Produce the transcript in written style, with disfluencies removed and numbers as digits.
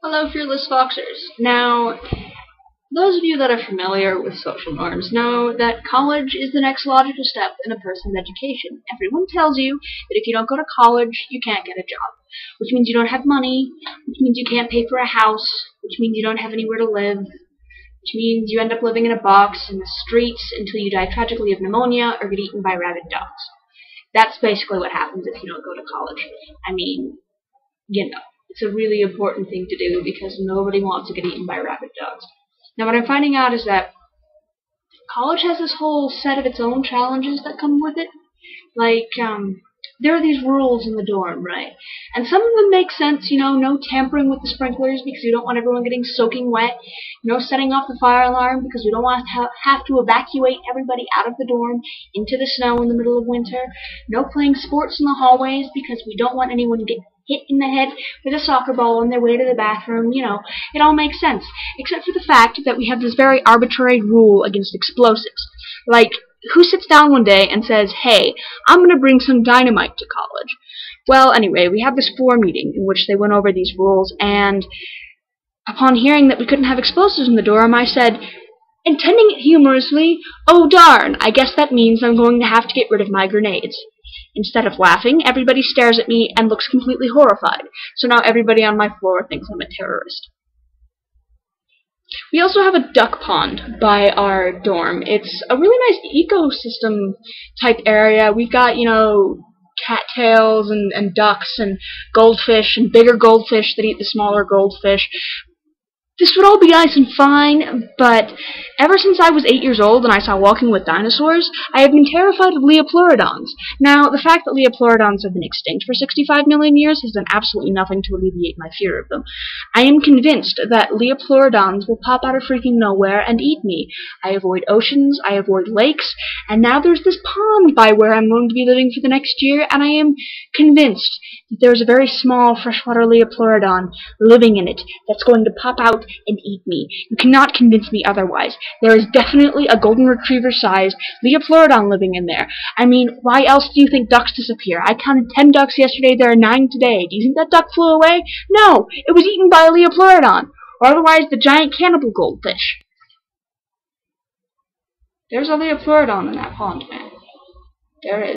Hello, fearless foxers. Now, those of you that are familiar with social norms know that college is the next logical step in a person's education. Everyone tells you that if you don't go to college, you can't get a job, which means you don't have money, which means you can't pay for a house, which means you don't have anywhere to live, which means you end up living in a box in the streets until you die tragically of pneumonia or get eaten by rabid dogs. That's basically what happens if you don't go to college. I mean, it's a really important thing to do because nobody wants to get eaten by rabid dogs. Now, what I'm finding out is that college has this whole set of its own challenges that come with it. Like, there are these rules in the dorm, right? And some of them make sense, no tampering with the sprinklers because you don't want everyone getting soaking wet, no setting off the fire alarm because we don't want to have to evacuate everybody out of the dorm into the snow in the middle of winter, no playing sports in the hallways because we don't want anyone to get hit in the head with a soccer ball on their way to the bathroom. It all makes sense, except for the fact that we have this very arbitrary rule against explosives. Like, who sits down one day and says, hey, I'm going to bring some dynamite to college? Well, anyway, we had this floor meeting in which they went over these rules, and upon hearing that we couldn't have explosives in the dorm, I said, intending it humorously, oh darn, I guess that means I'm going to have to get rid of my grenades. Instead of laughing, everybody stares at me and looks completely horrified, so now everybody on my floor thinks I'm a terrorist. We also have a duck pond by our dorm. It's a really nice ecosystem type area. We've got, cattails and ducks and goldfish and bigger goldfish that eat the smaller goldfish. This would all be nice and fine, but ever since I was 8 years old and I saw Walking with Dinosaurs, I have been terrified of Liopluerodons. Now, the fact that Liopluerodons have been extinct for 65 million years has done absolutely nothing to alleviate my fear of them. I am convinced that Liopluerodons will pop out of freaking nowhere and eat me. I avoid oceans, I avoid lakes, and now there's this pond by where I'm going to be living for the next year, and I am convinced that there's a very small freshwater Liopluerodon living in it that's going to pop out and eat me. You cannot convince me otherwise. There is definitely a golden retriever-sized Liopluerodon living in there. I mean, why else do you think ducks disappear? I counted 10 ducks yesterday, there are 9 today. Do you think that duck flew away? No, it was eaten by a Liopluerodon, or otherwise the giant cannibal goldfish. There's a Liopluerodon in that pond, man. There is.